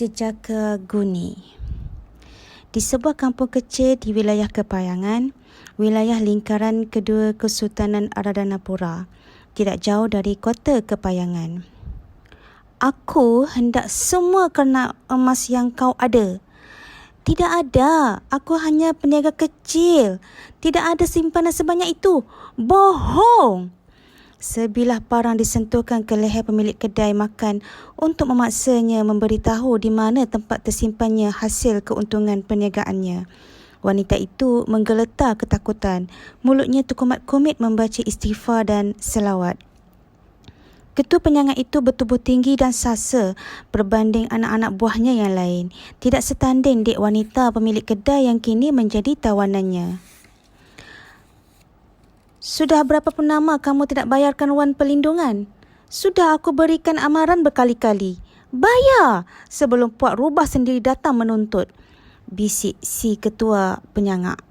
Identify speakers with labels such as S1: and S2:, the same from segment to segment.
S1: Jejaka Guni. Di sebuah kampung kecil di wilayah Kepayangan, wilayah lingkaran kedua Kesultanan Aradanapura, tidak jauh dari kota Kepayangan. Aku hendak semua kerana emas yang kau ada. Tidak ada, aku hanya peniaga kecil. Tidak ada simpanan sebanyak itu. Bohong! Sebilah parang disentuhkan ke leher pemilik kedai makan untuk memaksanya memberitahu di mana tempat tersimpannya hasil keuntungan perniagaannya. Wanita itu menggeletar ketakutan. Mulutnya terkumat-kumit membaca istighfar dan selawat. Ketua penyangat itu bertubuh tinggi dan sasa berbanding anak-anak buahnya yang lain. Tidak setanding dek wanita pemilik kedai yang kini menjadi tawanannya. Sudah berapa purnama kamu tidak bayarkan wang perlindungan? Sudah aku berikan amaran berkali-kali. Bayar sebelum Puak Rubah sendiri datang menuntut, bisik si ketua penyangak.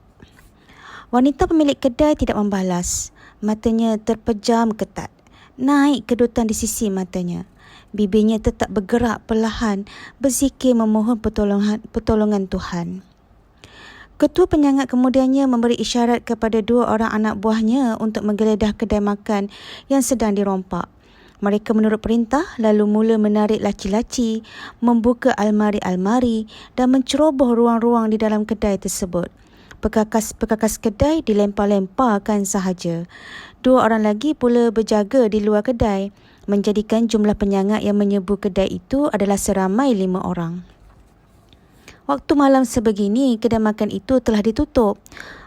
S1: Wanita pemilik kedai tidak membalas. Matanya terpejam ketat. Naik kedutan di sisi matanya. Bibirnya tetap bergerak perlahan, berzikir memohon pertolongan Tuhan. Ketua penyangat kemudiannya memberi isyarat kepada 2 orang anak buahnya untuk menggeledah kedai makan yang sedang dirompak. Mereka menurut perintah lalu mula menarik laci-laci, membuka almari-almari dan menceroboh ruang-ruang di dalam kedai tersebut. Perkakas kedai dilempar-lemparkan sahaja. 2 orang lagi pula berjaga di luar kedai, menjadikan jumlah penyangat yang menyerbu kedai itu adalah seramai 5 orang. Waktu malam sebegini, kedai makan itu telah ditutup.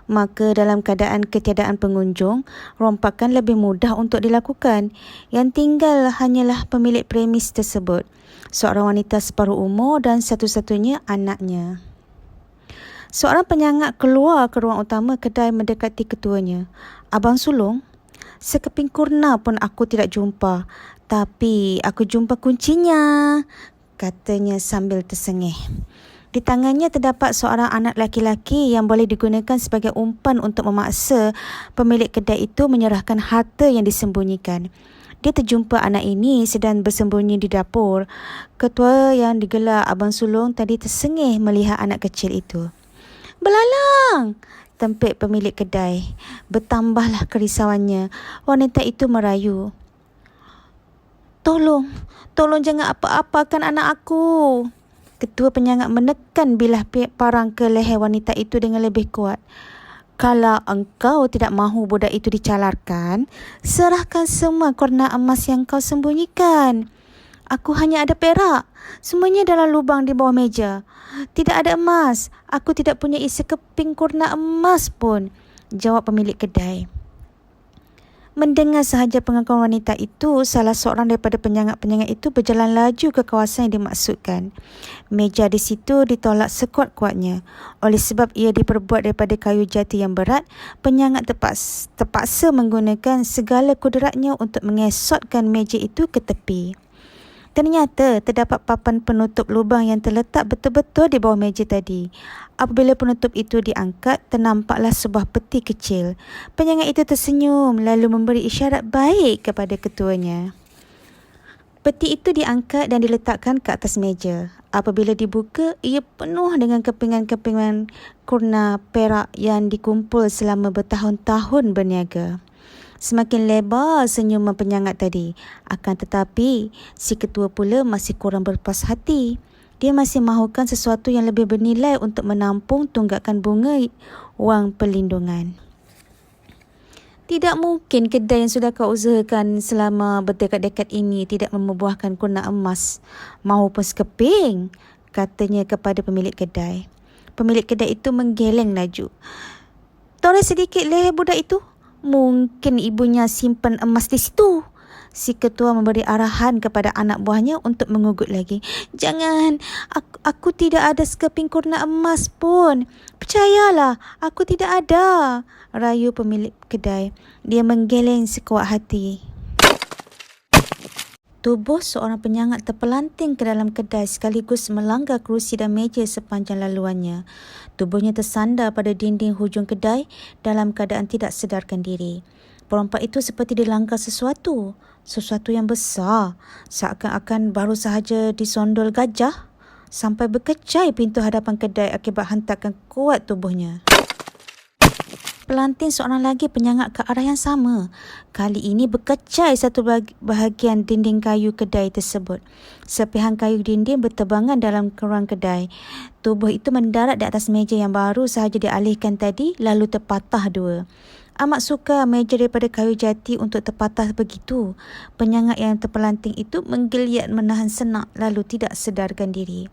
S1: Maka dalam keadaan ketiadaan pengunjung, rompakan lebih mudah untuk dilakukan. Yang tinggal hanyalah pemilik premis tersebut, seorang wanita separuh umur dan satu-satunya anaknya. Seorang penyangat keluar ke ruang utama kedai mendekati ketuanya. Abang sulung, sekeping kurna pun aku tidak jumpa. Tapi aku jumpa kuncinya, katanya sambil tersengih. Di tangannya terdapat seorang anak laki-laki yang boleh digunakan sebagai umpan untuk memaksa pemilik kedai itu menyerahkan harta yang disembunyikan. Dia terjumpa anak ini sedang bersembunyi di dapur. Ketua yang digelar Abang Sulung tadi tersengih melihat anak kecil itu. Belalang! Tempik pemilik kedai. Bertambahlah kerisauannya. Wanita itu merayu. Tolong jangan apa-apakan anak aku. Ketua penyangat menekan bilah parang ke leher wanita itu dengan lebih kuat. Kalau engkau tidak mahu budak itu dicalarkan, serahkan semua korna emas yang kau sembunyikan. Aku hanya ada perak. Semuanya dalam lubang di bawah meja. Tidak ada emas. Aku tidak punya sekeping korna emas pun, jawab pemilik kedai. Mendengar sahaja pengakuan wanita itu, salah seorang daripada penyangat-penyangat itu berjalan laju ke kawasan yang dimaksudkan. Meja di situ ditolak sekuat-kuatnya. Oleh sebab ia diperbuat daripada kayu jati yang berat, penyangat terpaksa menggunakan segala kudratnya untuk mengesotkan meja itu ke tepi. Ternyata terdapat papan penutup lubang yang terletak betul-betul di bawah meja tadi. Apabila penutup itu diangkat, ternampaklah sebuah peti kecil. Penyangat itu tersenyum lalu memberi isyarat baik kepada ketuanya. Peti itu diangkat dan diletakkan ke atas meja. Apabila dibuka, ia penuh dengan kepingan-kepingan kurna perak yang dikumpul selama bertahun-tahun berniaga. Semakin lebar senyuman penyangat tadi. Akan tetapi, si ketua pula masih kurang berpuas hati. Dia masih mahukan sesuatu yang lebih bernilai untuk menampung tunggakan bunga wang perlindungan. Tidak mungkin kedai yang sudah kau usahakan selama berdekad-dekad ini tidak membuahkan kurna emas maupun sekeping, katanya kepada pemilik kedai. Pemilik kedai itu menggeleng laju. Toreh sedikit leher budak itu. Mungkin ibunya simpan emas di situ. Si ketua memberi arahan kepada anak buahnya untuk mengugut lagi. Jangan, aku tidak ada sekeping kurna emas pun. Percayalah, aku tidak ada, rayu pemilik kedai. Dia menggeleng sekuat hati. Tubuh seorang penyangat terpelanting ke dalam kedai sekaligus melanggar kerusi dan meja sepanjang laluannya. Tubuhnya tersandar pada dinding hujung kedai dalam keadaan tidak sedarkan diri. Perompak itu seperti dilanggar sesuatu yang besar, seakan-akan baru sahaja disondol gajah. sampai berkecai pintu hadapan kedai akibat hentakan kuat tubuhnya. Pelantin seorang lagi penyangak ke arah yang sama. Kali ini berkecai satu bahagian dinding kayu kedai tersebut. Sepihan kayu dinding berterbangan dalam ruang kedai. Tubuh itu mendarat di atas meja yang baru sahaja dialihkan tadi, lalu terpatah dua. Amat suka meja daripada kayu jati untuk terpatah begitu. Penyangak yang terpelanting itu menggeliat menahan senak lalu tidak sedarkan diri.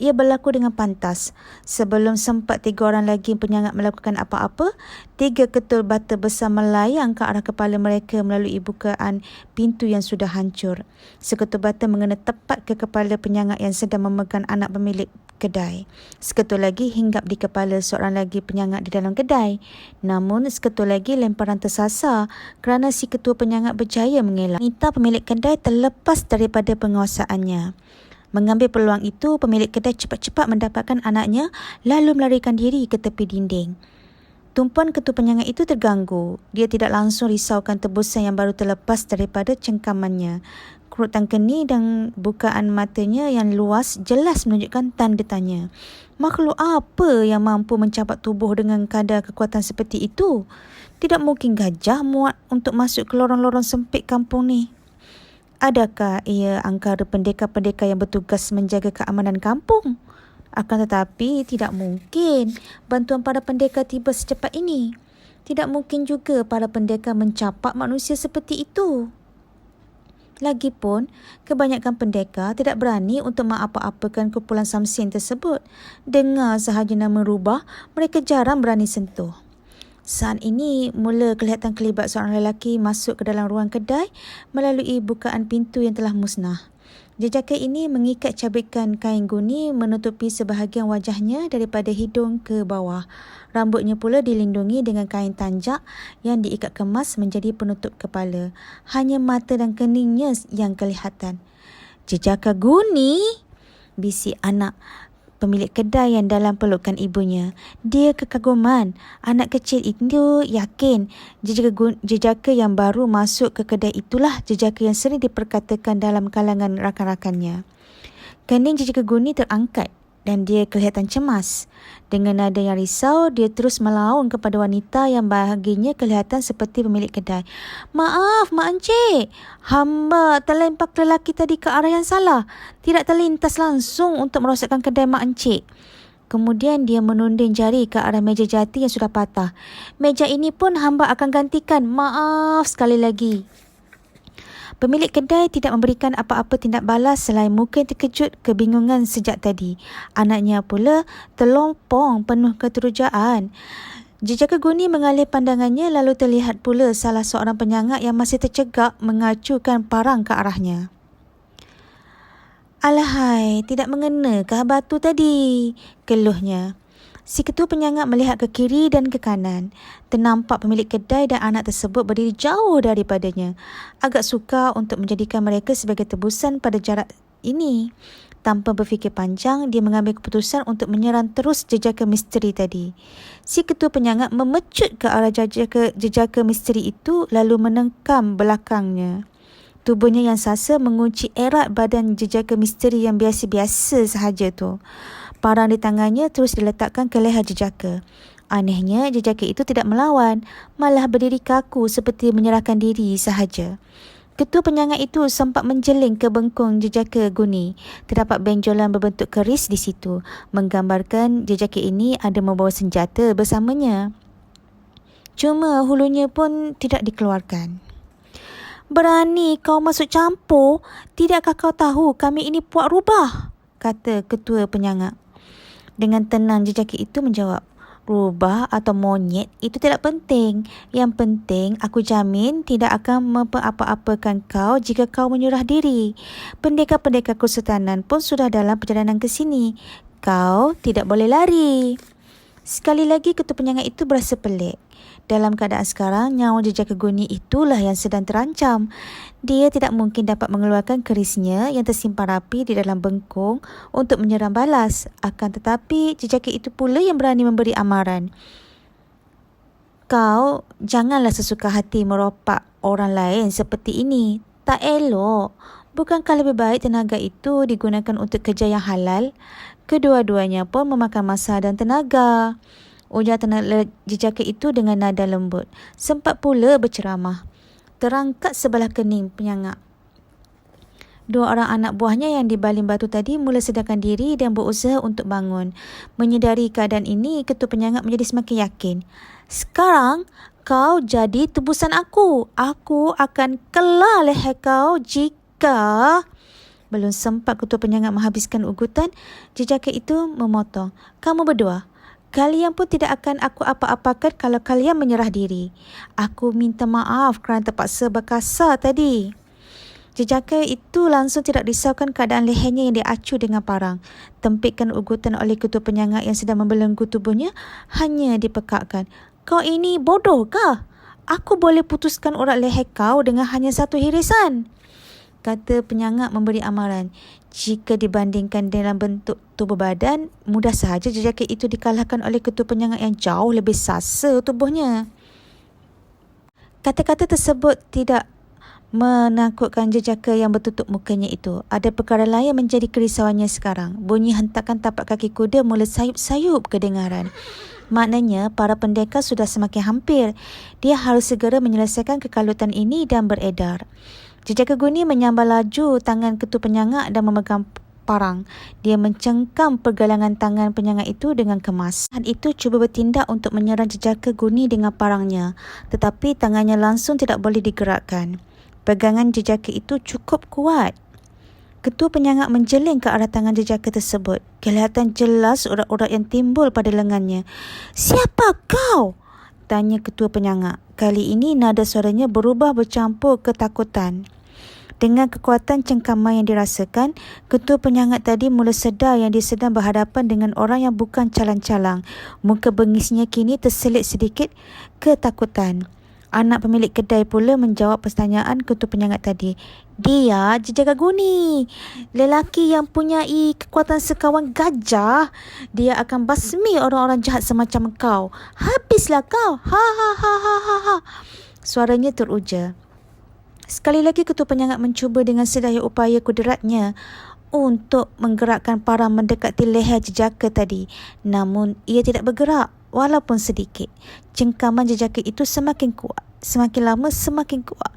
S1: Ia berlaku dengan pantas. Sebelum sempat 3 orang lagi penyangak melakukan apa-apa, 3 ketul bata besar melayang ke arah kepala mereka melalui bukaan pintu yang sudah hancur. Seketul bata mengena tepat ke kepala penyangak yang sedang memegang anak pemilik kedai. Seketul lagi hinggap di kepala seorang lagi penyangak di dalam kedai. Namun seketul lagi lemparan tersasar kerana si ketua penyangak berjaya mengelak. Wanita pemilik kedai terlepas daripada penguasaannya. Mengambil peluang itu, pemilik kedai cepat-cepat mendapatkan anaknya lalu melarikan diri ke tepi dinding. Tumpuan ketua penyangak itu terganggu. Dia tidak langsung risaukan tebusan yang baru terlepas daripada cengkamannya. Kerutan keni dan bukaan matanya yang luas jelas menunjukkan tanda tanya. Makhluk apa yang mampu mencapak tubuh dengan kadar kekuatan seperti itu? Tidak mungkin gajah muat untuk masuk ke lorong-lorong sempit kampung ni. Adakah ia angkara pendekar-pendekar yang bertugas menjaga keamanan kampung? Akan tetapi, tidak mungkin bantuan para pendekar tiba secepat ini. Tidak mungkin juga para pendekar mencapak manusia seperti itu. Lagipun, kebanyakan pendekar tidak berani untuk mengapa-apakan kumpulan Samsin tersebut. Dengar sahaja nama rubah, mereka jarang berani sentuh. Saat ini, mula kelihatan kelibat seorang lelaki masuk ke dalam ruang kedai melalui bukaan pintu yang telah musnah. Jejaka ini mengikat cabikan kain guni menutupi sebahagian wajahnya daripada hidung ke bawah. Rambutnya pula dilindungi dengan kain tanjak yang diikat kemas menjadi penutup kepala. Hanya mata dan keningnya yang kelihatan. "Jejaka guni?" bisik anak pemilik kedai yang dalam pelukan ibunya. Dia kekaguman. Anak kecil itu yakin jejaka yang baru masuk ke kedai itulah jejaka yang sering diperkatakan dalam kalangan rakan-rakannya. Kening jejaka guni terangkat dan dia kelihatan cemas. Dengan nada yang risau, dia terus melaung kepada wanita yang bahaginya kelihatan seperti pemilik kedai. "Maaf, Mak Encik. Hamba terlempak lelaki tadi ke arah yang salah. Tidak terlintas langsung untuk merosakkan kedai Mak Encik." Kemudian dia menunding jari ke arah meja jati yang sudah patah. "Meja ini pun hamba akan gantikan. Maaf sekali lagi." Pemilik kedai tidak memberikan apa-apa tindak balas selain muka yang terkejut kebingungan sejak tadi. Anaknya pula terlompong penuh keterujaan. Jejaka guni mengalih pandangannya lalu terlihat pula salah seorang penyangak yang masih tercegak mengacukan parang ke arahnya. "Alahai, tidak mengenakah batu tadi?" keluhnya. Si ketua penyangak melihat ke kiri dan ke kanan. Ternampak pemilik kedai dan anak tersebut berdiri jauh daripadanya. Agak sukar untuk menjadikan mereka sebagai tebusan pada jarak ini. Tanpa berfikir panjang, dia mengambil keputusan untuk menyerang terus jejaka misteri tadi. Si ketua penyangak memecut ke arah jejaka misteri itu lalu menengkam belakangnya. Tubuhnya yang sasa mengunci erat badan jejaka misteri yang biasa-biasa sahaja tu. Parang di tangannya terus diletakkan ke leher jejaka. Anehnya, jejaka itu tidak melawan, malah berdiri kaku seperti menyerahkan diri sahaja. Ketua penyangak itu sempat menjeling ke bengkung jejaka guni. Terdapat benjolan berbentuk keris di situ, menggambarkan jejaka ini ada membawa senjata bersamanya. Cuma hulunya pun tidak dikeluarkan. "Berani kau masuk campur? Tidakkah kau tahu kami ini puak rubah?" kata ketua penyangak. Dengan tenang jejaka itu menjawab, "Rubah atau monyet itu tidak penting. Yang penting aku jamin tidak akan memperapa-apakan kau jika kau menyerah diri. Pendekar-pendekar kesultanan pun sudah dalam perjalanan ke sini. Kau tidak boleh lari." Sekali lagi ketua penyangak itu berasa pelik. Dalam keadaan sekarang, nyawa jejaka guni itulah yang sedang terancam. Dia tidak mungkin dapat mengeluarkan kerisnya yang tersimpan rapi di dalam bengkung untuk menyerang balas. Akan tetapi, jejaka itu pula yang berani memberi amaran. "Kau janganlah sesuka hati meropak orang lain seperti ini. Tak elok. Bukankah lebih baik tenaga itu digunakan untuk kerja yang halal? Kedua-duanya pun memakan masa dan tenaga. Ujar jejaka itu dengan nada lembut. Sempat pula berceramah. Terangkat sebelah kening penyangak. Dua orang anak buahnya yang dibaling batu tadi mula sedarkan diri dan berusaha untuk bangun. Menyedari keadaan ini, ketua penyangak menjadi semakin yakin. Sekarang, kau jadi tebusan aku. Aku akan kelar leher kau jika... Belum sempat ketua penyangak menghabiskan ugutan, jejaka itu memotong. Kamu berdua, kalian pun tidak akan aku apa-apakan kalau kalian menyerah diri. Aku minta maaf kerana terpaksa berkasar tadi. Jejaka itu langsung tidak risaukan keadaan lehernya yang diacu dengan parang. Tempitkan ugutan oleh ketua penyangak yang sedang membelenggu tubuhnya, hanya dipekakkan. Kau ini bodoh kah? Aku boleh putuskan urat leher kau dengan hanya satu hirisan. Kata penyangak memberi amaran. Jika dibandingkan dalam bentuk tubuh badan, mudah sahaja jejaka itu dikalahkan oleh ketua penyangak yang jauh lebih sasa tubuhnya. Kata-kata tersebut tidak menakutkan jejaka yang bertutup mukanya itu. Ada perkara lain menjadi kerisauannya sekarang. Bunyi hentakan tapak kaki kuda mula sayup-sayup kedengaran. Maknanya para pendekar sudah semakin hampir. Dia harus segera menyelesaikan kekalutan ini dan beredar. Jejaka Guni menyambar laju tangan ketua penyangak dan memegang parang. Dia mencengkam pergelangan tangan penyangak itu dengan kemas. Saat itu cuba bertindak untuk menyerang jejaka Guni dengan parangnya, tetapi tangannya langsung tidak boleh digerakkan. Pegangan jejaka itu cukup kuat. Ketua penyangak menjeling ke arah tangan jejaka tersebut. Kelihatan jelas urat-urat yang timbul pada lengannya. Siapa kau? Tanya ketua penyangak. Kali ini nada suaranya berubah bercampur ketakutan. Dengan kekuatan cengkaman yang dirasakan, ketua penyangak tadi mula sedar yang dia sedang berhadapan dengan orang yang bukan calang-calang. Muka bengisnya kini terselit sedikit ketakutan. Anak pemilik kedai pula menjawab pertanyaan ketua penyangak tadi. Dia jejaka Guni, lelaki yang punyai kekuatan sekawan gajah. Dia akan basmi orang-orang jahat semacam kau. Habislah kau. Ha ha ha ha ha ha. Suaranya teruja. Sekali lagi ketua penyangak mencuba dengan sedaya upaya kudratnya untuk menggerakkan parang mendekati leher jejaka tadi. Namun ia tidak bergerak walaupun sedikit. Cengkaman jejaka itu semakin kuat. Semakin lama semakin kuat.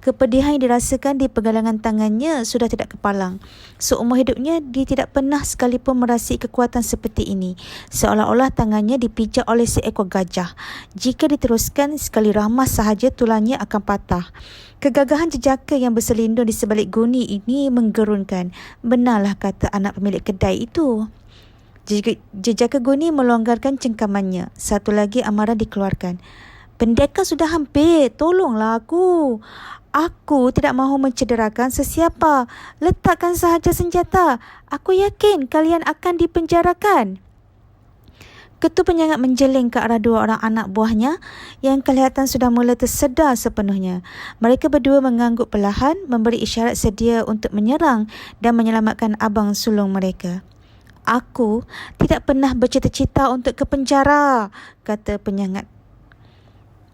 S1: Kepedihan yang dirasakan di pergelangan tangannya sudah tidak kepalang. Seumur hidupnya dia tidak pernah sekalipun merasai kekuatan seperti ini. Seolah-olah tangannya dipijak oleh seekor gajah. Jika diteruskan, sekali ramas sahaja tulangnya akan patah. Kegagahan jejaka yang berselindung di sebalik Guni ini menggerunkan. Benarlah kata anak pemilik kedai itu. Jejaka Guni melonggarkan cengkamannya. Satu lagi amaran dikeluarkan. Pendekar sudah hampir. Tolonglah aku. Aku tidak mahu mencederakan sesiapa. Letakkan sahaja senjata. Aku yakin kalian akan dipenjarakan. Ketua penyangak menjeling ke arah dua orang anak buahnya yang kelihatan sudah mula tersedar sepenuhnya. Mereka berdua mengangguk perlahan, memberi isyarat sedia untuk menyerang dan menyelamatkan abang sulung mereka. Aku tidak pernah bercita-cita untuk ke penjara, kata penyangak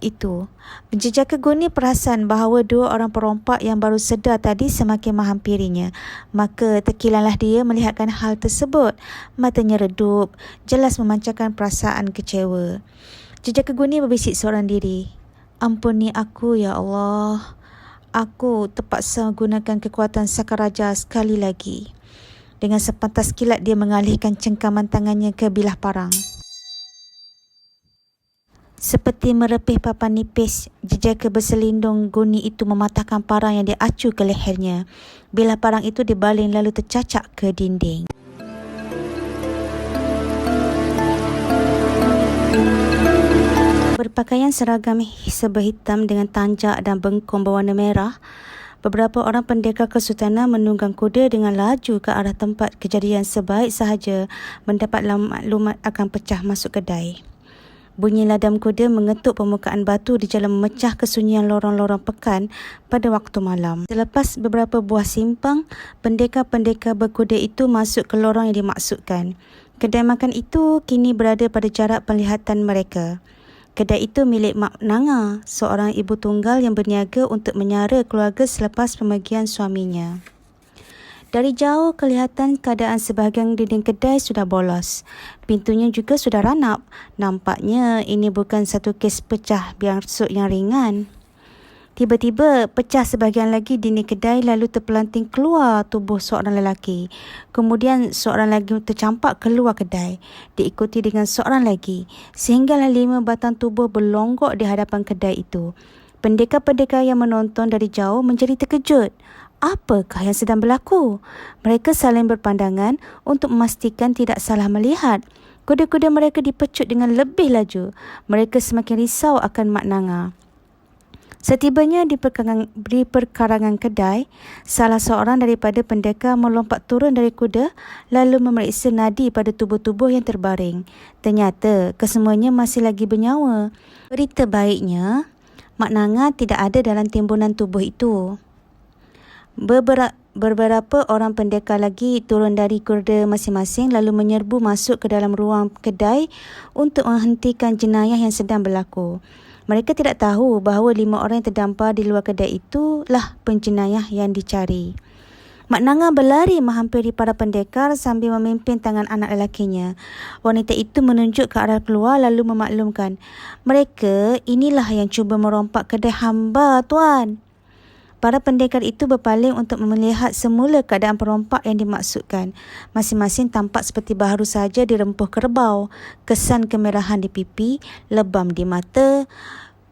S1: itu. Jejaka Guni perasan bahawa dua orang perompak yang baru sedar tadi semakin menghampirinya. Maka terkilanlah dia melihatkan hal tersebut. Matanya redup, jelas memancarkan perasaan kecewa. Jejaka Guni berbisik seorang diri. Ampuni aku, ya Allah. Aku terpaksa gunakan kekuatan Sakaraja sekali lagi. Dengan sepatah kilat dia mengalihkan cengkaman tangannya ke bilah parang. Seperti merepih papan nipis, jejaka berselindung Guni itu mematahkan parang yang diacu ke lehernya. Bilah parang itu dibaling lalu tercacak ke dinding. Berpakaian seragam serba hitam dengan tanjak dan bengkong berwarna merah, beberapa orang pendekar kesultanan menunggang kuda dengan laju ke arah tempat kejadian sebaik sahaja mendapat maklumat akan pecah masuk kedai. Bunyi ladam kuda mengetuk permukaan batu di jalan memecah kesunyian lorong-lorong pekan pada waktu malam. Selepas beberapa buah simpang, pendekar-pendekar berkuda itu masuk ke lorong yang dimaksudkan. Kedai makan itu kini berada pada jarak penglihatan mereka. Kedai itu milik Mak Nanga, seorang ibu tunggal yang berniaga untuk menyara keluarga selepas pemergian suaminya. Dari jauh kelihatan keadaan sebahagian dinding kedai sudah bolos. Pintunya juga sudah ranap. Nampaknya ini bukan satu kes pecah biasuk yang ringan. Tiba-tiba pecah sebahagian lagi dinding kedai lalu terpelanting keluar tubuh seorang lelaki. Kemudian seorang lagi tercampak keluar kedai, diikuti dengan seorang lagi, sehinggalah 5 batang tubuh berlonggok di hadapan kedai itu. Pendekar-pendekar yang menonton dari jauh menjadi terkejut. Apakah yang sedang berlaku? Mereka saling berpandangan untuk memastikan tidak salah melihat. Kuda-kuda mereka dipecut dengan lebih laju. Mereka semakin risau akan Mak Nanga. Setibanya di perkarangan kedai, salah seorang daripada pendekar melompat turun dari kuda lalu memeriksa nadi pada tubuh-tubuh yang terbaring. Ternyata kesemuanya masih lagi bernyawa. Berita baiknya, Mak Nanga tidak ada dalam timbunan tubuh itu. Beberapa orang pendekar lagi turun dari kuda masing-masing lalu menyerbu masuk ke dalam ruang kedai untuk menghentikan jenayah yang sedang berlaku. Mereka tidak tahu bahawa 5 orang yang terdampar di luar kedai itulah penjenayah yang dicari. Mak Nanga berlari menghampiri para pendekar sambil memimpin tangan anak lelakinya. Wanita itu menunjuk ke arah keluar lalu memaklumkan, "Mereka inilah yang cuba merompak kedai hamba, Tuan." Para pendekar itu berpaling untuk melihat semula keadaan perompak yang dimaksudkan. Masing-masing tampak seperti baru saja dirempuh kerbau. Kesan kemerahan di pipi, lebam di mata,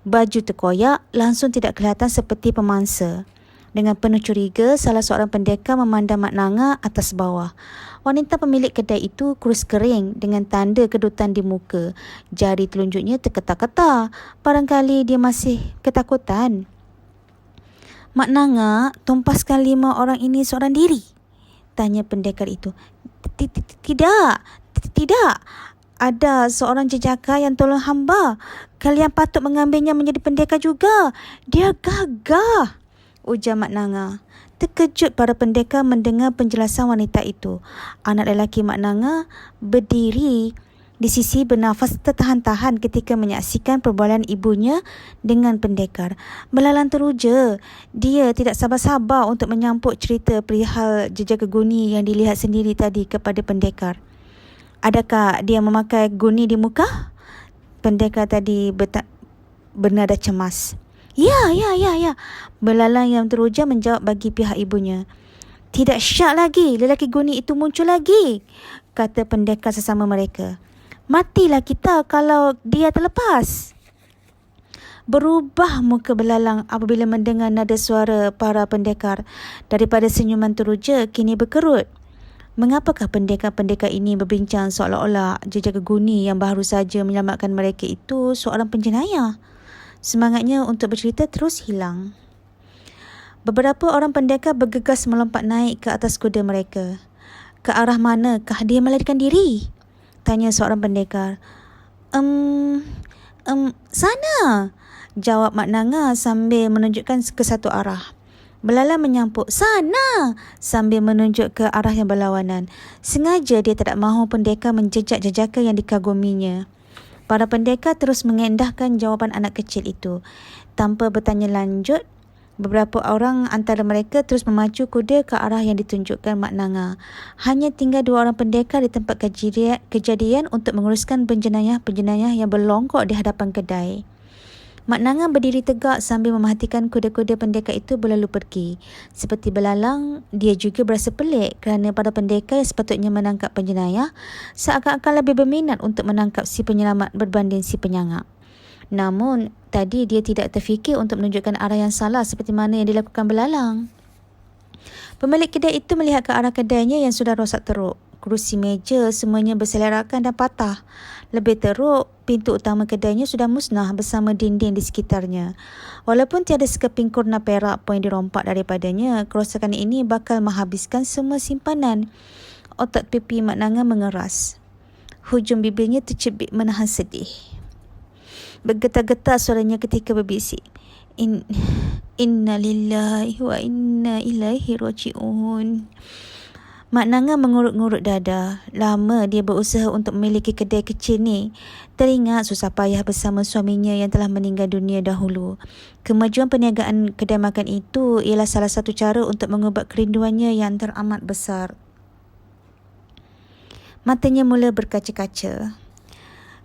S1: baju terkoyak, langsung tidak kelihatan seperti pemangsa. Dengan penuh curiga, salah seorang pendekar memandang Mak Nanga atas bawah. Wanita pemilik kedai itu kurus kering dengan tanda kedutan di muka. Jari telunjuknya terketar-ketar. Barangkali dia masih ketakutan. "Mak Nanga tumpaskan 5 orang ini seorang diri?" tanya pendekar itu. Tidak. Ada seorang jejaka yang tolong hamba. Kalian patut mengambilnya menjadi pendekar juga. Dia gagah," ujar Mak Nanga. Terkejut para pendekar mendengar penjelasan wanita itu. Anak lelaki Mak Nanga berdiri di sisi bernafas tertahan-tahan ketika menyaksikan perbualan ibunya dengan pendekar. Belalang teruja, dia tidak sabar-sabar untuk menyampuk cerita perihal jejaka guni yang dilihat sendiri tadi kepada pendekar. "Adakah dia memakai guni di muka?" Pendekar tadi bernada cemas. Ya. Belalang yang teruja menjawab bagi pihak ibunya. "Tidak syak lagi, lelaki guni itu muncul lagi," kata pendekar sesama mereka. "Matilah kita kalau dia terlepas." Berubah muka belalang apabila mendengar nada suara para pendekar. Daripada senyuman teruja, kini berkerut. Mengapakah pendekar-pendekar ini berbincang seolah-olah jejaka guni yang baru saja menyelamatkan mereka itu seorang penjenayah? Semangatnya untuk bercerita terus hilang. Beberapa orang pendekar bergegas melompat naik ke atas kuda mereka. "Ke arah manakah dia melarikan diri?" tanya seorang pendekar. Sana," jawab Mak Nanga sambil menunjukkan ke satu arah. Belalang menyampuk, "Sana," sambil menunjuk ke arah yang berlawanan. Sengaja dia tidak mahu pendekar menjejak jejaka yang dikaguminya. Para pendekar terus mengendahkan jawapan anak kecil itu. Tanpa bertanya lanjut, beberapa orang antara mereka terus memacu kuda ke arah yang ditunjukkan Mak Nanga. Hanya tinggal 2 orang pendekar di tempat kejadian untuk menguruskan penjenayah-penjenayah yang berlongkok di hadapan kedai. Mak Nanga berdiri tegak sambil memerhatikan kuda-kuda pendekar itu berlalu pergi. Seperti belalang, dia juga berasa pelik kerana para pendekar yang sepatutnya menangkap penjenayah seakan-akan lebih berminat untuk menangkap si penyelamat berbanding si penyangap. Namun, tadi dia tidak terfikir untuk menunjukkan arah yang salah seperti mana yang dilakukan belalang. Pemilik kedai itu melihat ke arah kedainya yang sudah rosak teruk. Kerusi meja semuanya berselerakkan dan patah. Lebih teruk, pintu utama kedainya sudah musnah bersama dinding di sekitarnya. Walaupun tiada sekeping kurna perak pun yang dirompak daripadanya, kerosakan ini bakal menghabiskan semua simpanan. Otot pipi Mak Nanga mengeras. Hujung bibirnya tercebik menahan sedih. Bergetar-getar suaranya ketika berbisik. Inna lillahi wa inna ilaihi raji'un. Mak Nanga mengurut-ngurut dada. Lama dia berusaha untuk memiliki kedai kecil ni. Teringat susah payah bersama suaminya yang telah meninggal dunia dahulu. Kemajuan perniagaan kedai makan itu ialah salah satu cara untuk mengubat kerinduannya yang teramat besar. Matanya mula berkaca-kaca.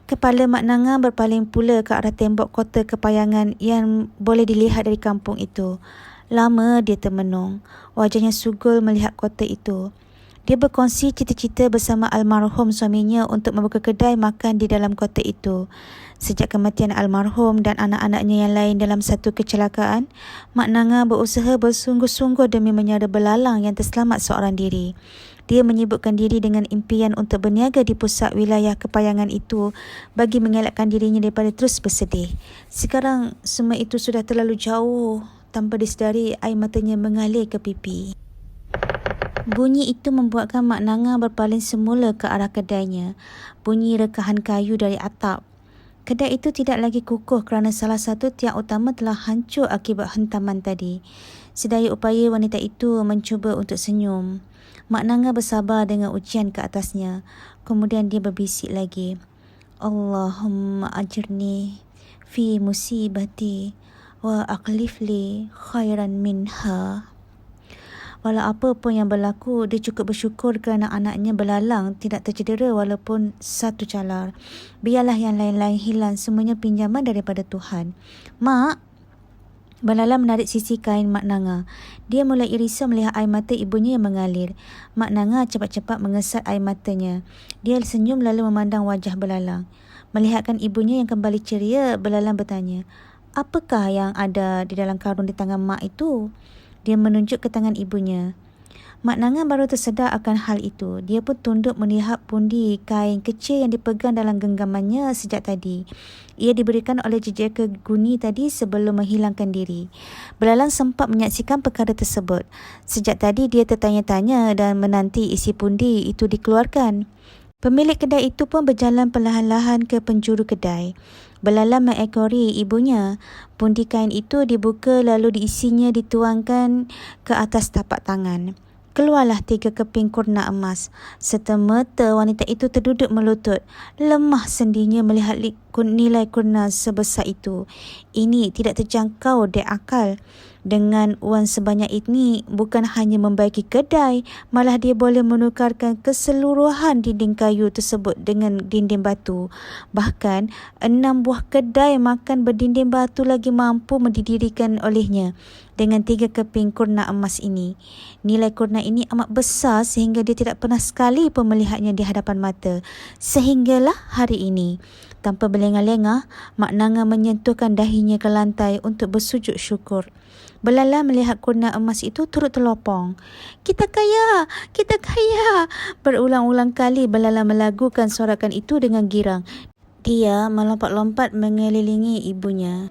S1: Kepala Mak Nanga berpaling pula ke arah tembok kota kepayangan yang boleh dilihat dari kampung itu. Lama dia termenung. Wajahnya sugul melihat kota itu. Dia berkongsi cita-cita bersama almarhum suaminya untuk membuka kedai makan di dalam kota itu. Sejak kematian almarhum dan anak-anaknya yang lain dalam satu kecelakaan, Mak Nanga berusaha bersungguh-sungguh demi menyara belalang yang terselamat seorang diri. Dia menyibukkan diri dengan impian untuk berniaga di pusat wilayah kepayangan itu bagi mengelakkan dirinya daripada terus bersedih. Sekarang semua itu sudah terlalu jauh. Tanpa disedari, air matanya mengalir ke pipi. Bunyi itu membuatkan Mak Nanga berpaling semula ke arah kedainya. Bunyi rekahan kayu dari atap. Kedai itu tidak lagi kukuh kerana salah satu tiang utama telah hancur akibat hentaman tadi. Sedaya upaya wanita itu mencuba untuk senyum. Mak Nanga bersabar dengan ujian ke atasnya. Kemudian dia berbisik lagi. Allahumma ajirni fi musibati wa aqlifli khairan minha. Walau apa pun yang berlaku, dia cukup bersyukur kerana anaknya belalang tidak tercedera walaupun satu calar. Biarlah yang lain-lain hilang, semuanya pinjaman daripada Tuhan. Mak, belalang menarik sisi kain Mak Nanga. Dia mulai risau melihat air mata ibunya yang mengalir. Mak Nanga cepat-cepat mengesat air matanya. Dia senyum lalu memandang wajah belalang. Melihatkan ibunya yang kembali ceria, belalang bertanya, "Apakah yang ada di dalam karung di tangan mak itu?" Dia menunjuk ke tangan ibunya. Mak Nanga baru tersedar akan hal itu. Dia pun tunduk melihat pundi kain kecil yang dipegang dalam genggamannya sejak tadi. Ia diberikan oleh jejaka Guni tadi sebelum menghilangkan diri. Belalang sempat menyaksikan perkara tersebut. Sejak tadi dia tertanya-tanya dan menanti isi pundi itu dikeluarkan. Pemilik kedai itu pun berjalan perlahan-lahan ke penjuru kedai. Belalang mengekori ibunya. Pundi kain itu dibuka lalu diisinya dituangkan ke atas tapak tangan. Keluarlah 3 keping kurna emas. Serta-merta wanita itu terduduk melutut. Lemah sendinya melihat nilai kurna sebesar itu. Ini tidak terjangkau dek akal. Dengan wang sebanyak ini, bukan hanya membaiki kedai, malah dia boleh menukarkan keseluruhan dinding kayu tersebut dengan dinding batu. Bahkan, 6 buah kedai makan berdinding batu lagi mampu didirikan olehnya dengan 3 keping kurna emas ini. Nilai kurna ini amat besar sehingga dia tidak pernah sekali pun melihatnya di hadapan mata. Sehinggalah hari ini. Tanpa berlengah-lengah, Mak Nanga menyentuhkan dahinya ke lantai untuk bersujud syukur. Belalang melihat kurna emas itu turut terlopong. Kita kaya! Kita kaya! Berulang-ulang kali belalang melagukan sorakan itu dengan girang. Dia melompat-lompat mengelilingi ibunya.